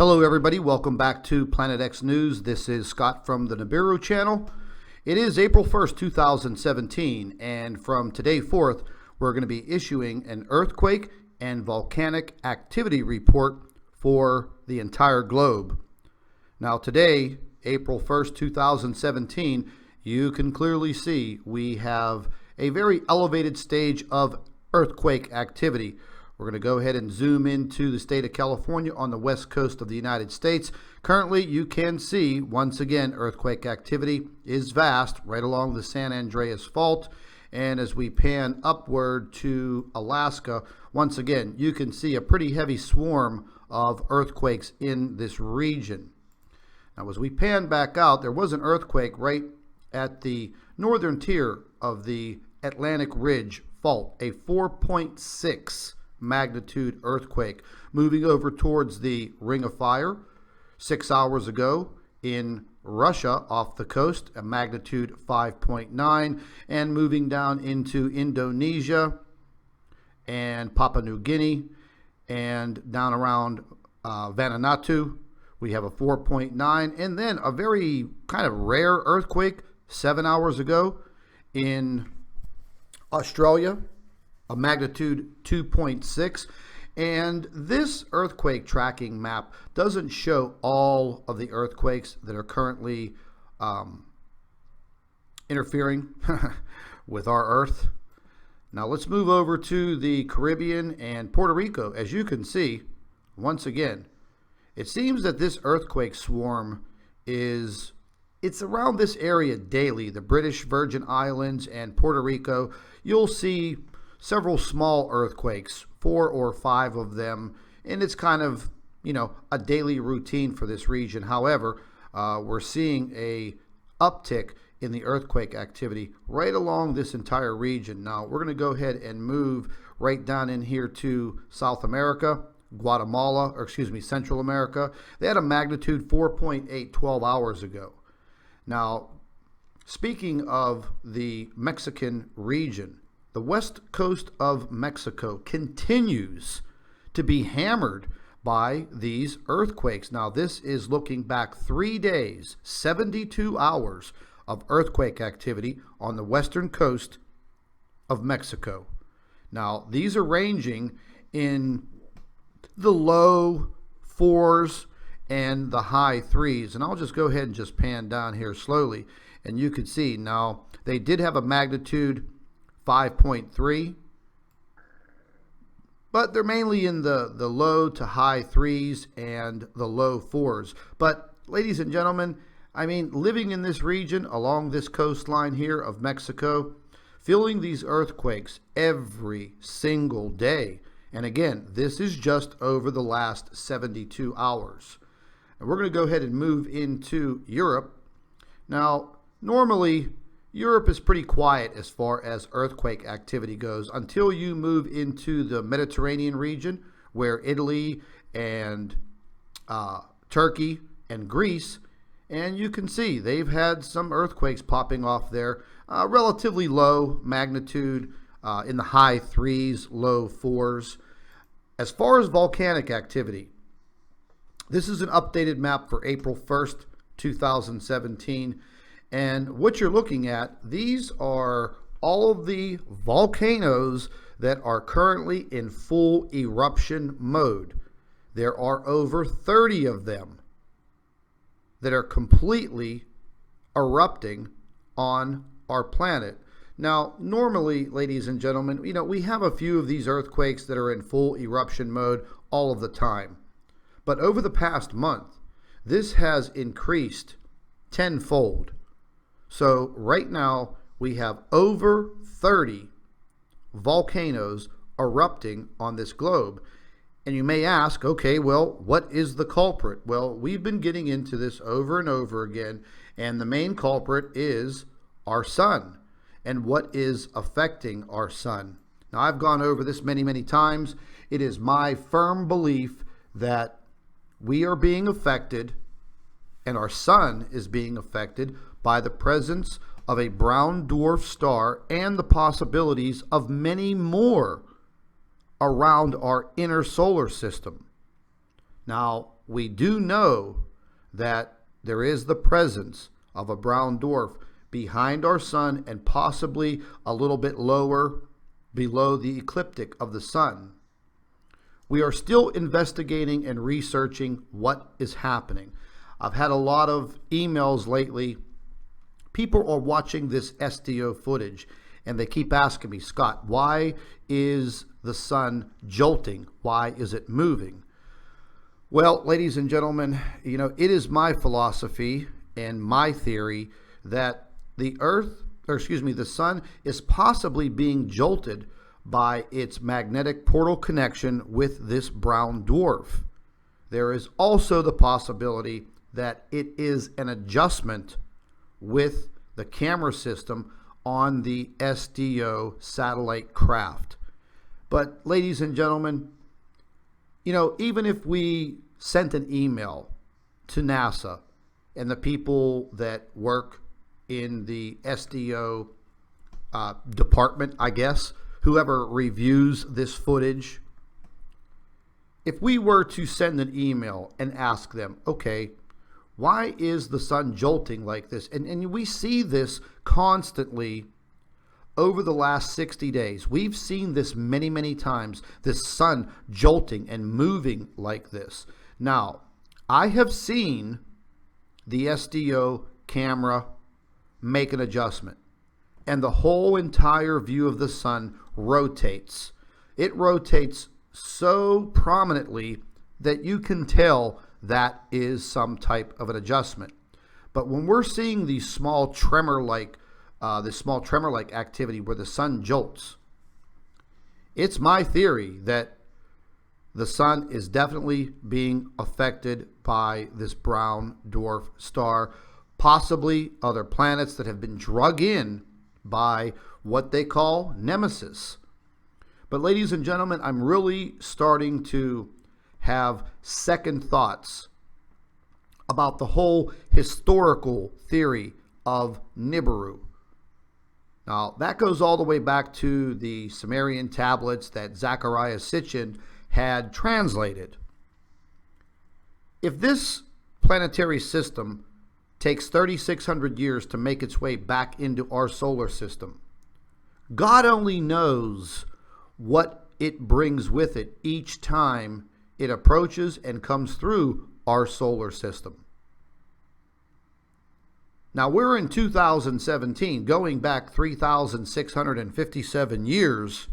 Hello everybody, welcome back to Planet X News. This is Scott from the Nibiru channel. It is April 1st, 2017, and from today forth, we're going to be issuing an earthquake and volcanic activity report for the entire globe. Now today, April 1st, 2017, you can clearly see we have a very elevated stage of earthquake activity. We're going to go ahead and zoom into the state of California on the west coast of the United States. Currently, you can see, once again, earthquake activity is vast right along the San Andreas Fault. And as we pan upward to Alaska, once again, you can see a pretty heavy swarm of earthquakes in this region. Now, as we pan back out, there was an earthquake right at the northern tier of the Atlantic Ridge Fault, a 4.6 magnitude earthquake moving over towards the Ring of Fire 6 hours ago in Russia off the coast, a magnitude 5.9, and moving down into Indonesia and Papua New Guinea and down around Vanuatu. We have a 4.9, and then a very kind of rare earthquake 7 hours ago in Australia, a magnitude 2.6, and this earthquake tracking map doesn't show all of the earthquakes that are currently interfering with our Earth. Now let's move over to the Caribbean and Puerto Rico. As you can see, once again, it seems that this earthquake swarm it's around this area daily. The British Virgin Islands and Puerto Rico, you'll see several small earthquakes, 4 or 5 of them, and it's kind of, a daily routine for this region. However, we're seeing a uptick in the earthquake activity right along this entire region. Now, we're going to go ahead and move right down in here to South America, Central America. They had a magnitude 4.8 12 hours ago. Now, speaking of the Mexican region, the west coast of Mexico continues to be hammered by these earthquakes. Now, this is looking back 3 days, 72 hours of earthquake activity on the western coast of Mexico. Now, these are ranging in the low 4s and the high 3s. And I'll just go ahead and just pan down here slowly. And you can see now they did have a magnitude 5.3, but they're mainly in the low to high 3s and the low 4s. But ladies and gentlemen, I mean, living in this region along this coastline here of Mexico, feeling these earthquakes every single day. And again, this is just over the last 72 hours. And we're going to go ahead and move into Europe. Now, normally, Europe is pretty quiet as far as earthquake activity goes until you move into the Mediterranean region, where Italy and Turkey and Greece, and you can see they've had some earthquakes popping off there, relatively low magnitude in the high 3s, low 4s. As far as volcanic activity, this is an updated map for April 1st, 2017. And what you're looking at, these are all of the volcanoes that are currently in full eruption mode. There are over 30 of them that are completely erupting on our planet. Now, normally, ladies and gentlemen, we have a few of these earthquakes that are in full eruption mode all of the time. But over the past month, this has increased tenfold. So right now, we have over 30 volcanoes erupting on this globe. And you may ask, okay, well, what is the culprit? Well, we've been getting into this over and over again, and the main culprit is our sun and what is affecting our sun. Now, I've gone over this many, many times. It is my firm belief that we are being affected, and our sun is being affected by the presence of a brown dwarf star and the possibilities of many more around our inner solar system. Now, we do know that there is the presence of a brown dwarf behind our sun and possibly a little bit lower below the ecliptic of the sun. We are still investigating and researching what is happening. I've had a lot of emails lately. People are watching this SDO footage and they keep asking me, Scott, why is the sun jolting? Why is it moving? Well, ladies and gentlemen, it is my philosophy and my theory that the sun is possibly being jolted by its magnetic portal connection with this brown dwarf. There is also the possibility that it is an adjustment with the camera system on the SDO satellite craft. But ladies and gentlemen, even if we sent an email to NASA and the people that work in the SDO department, I guess, whoever reviews this footage, if we were to send an email and ask them, okay, why is the sun jolting like this? And we see this constantly over the last 60 days. We've seen this many, many times, this sun jolting and moving like this. Now, I have seen the SDO camera make an adjustment, and the whole entire view of the sun rotates. It rotates so prominently that you can tell that is some type of an adjustment. But when we're seeing these small tremor-like activity where the sun jolts, it's my theory that the sun is definitely being affected by this brown dwarf star, possibly other planets that have been drug in by what they call nemesis. But ladies and gentlemen, I'm really starting to have second thoughts about the whole historical theory of Nibiru. Now, that goes all the way back to the Sumerian tablets that Zechariah Sitchin had translated. If this planetary system takes 3,600 years to make its way back into our solar system, God only knows what it brings with it each time it approaches and comes through our solar system. Now, we're in 2017, going back 3,657 years.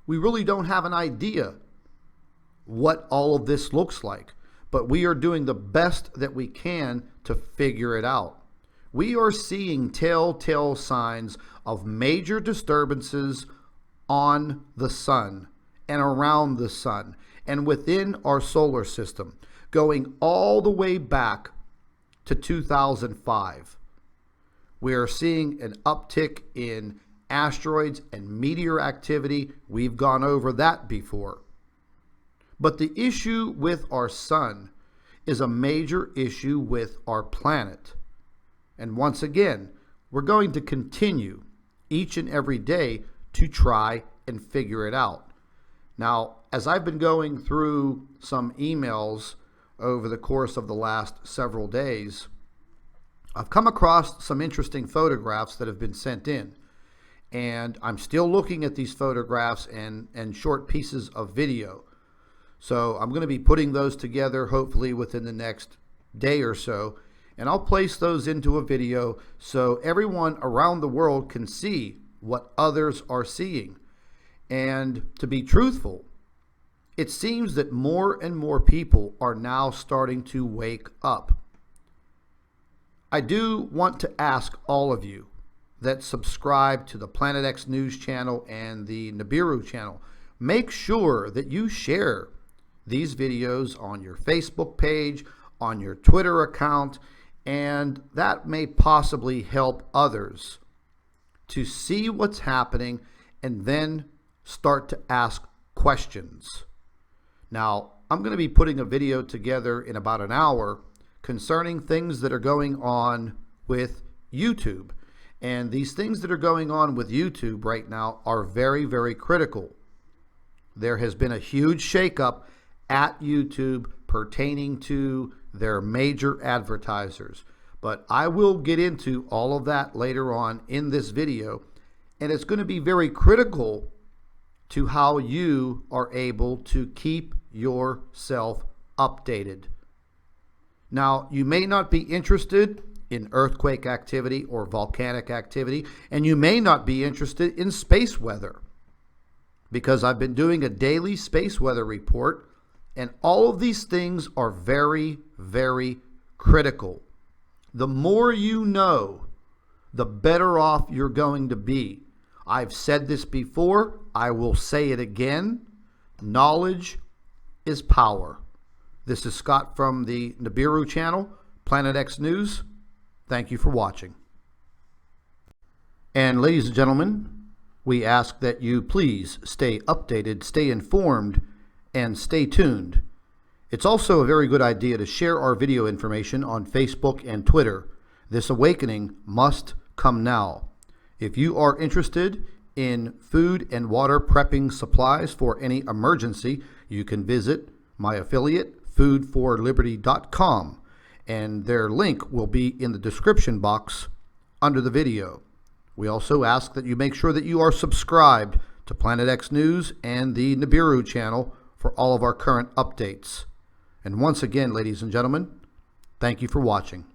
We really don't have an idea what all of this looks like, but we are doing the best that we can to figure it out. We are seeing telltale signs of major disturbances on the sun and around the sun and within our solar system, going all the way back to 2005. We are seeing an uptick in asteroids and meteor activity. We've gone over that before. But the issue with our sun is a major issue with our planet. And once again, we're going to continue each and every day to try and figure it out. Now, as I've been going through some emails over the course of the last several days, I've come across some interesting photographs that have been sent in. And I'm still looking at these photographs and short pieces of video. So I'm going to be putting those together hopefully within the next day or so. And I'll place those into a video so everyone around the world can see what others are seeing. And to be truthful, it seems that more and more people are now starting to wake up. I do want to ask all of you that subscribe to the Planet X News channel and the Nibiru channel, make sure that you share these videos on your Facebook page, on your Twitter account, and that may possibly help others to see what's happening and then start to ask questions. Now, I'm going to be putting a video together in about an hour concerning things that are going on with YouTube. And these things that are going on with YouTube right now are very, very critical. There has been a huge shakeup at YouTube pertaining to their major advertisers. But I will get into all of that later on in this video, and it's going to be very critical to how you are able to keep yourself updated. Now, you may not be interested in earthquake activity or volcanic activity, and you may not be interested in space weather, because I've been doing a daily space weather report, and all of these things are very, very critical. The more you know, the better off you're going to be. I've said this before, I will say it again. Knowledge is power. This is Scott from the Nibiru channel, Planet X News. Thank you for watching. And ladies and gentlemen, we ask that you please stay updated, stay informed, and stay tuned. It's also a very good idea to share our video information on Facebook and Twitter. This awakening must come now. If you are interested in food and water prepping supplies for any emergency, you can visit my affiliate, foodforliberty.com, and their link will be in the description box under the video. We also ask that you make sure that you are subscribed to Planet X News and the Nibiru channel for all of our current updates. And once again, ladies and gentlemen, thank you for watching.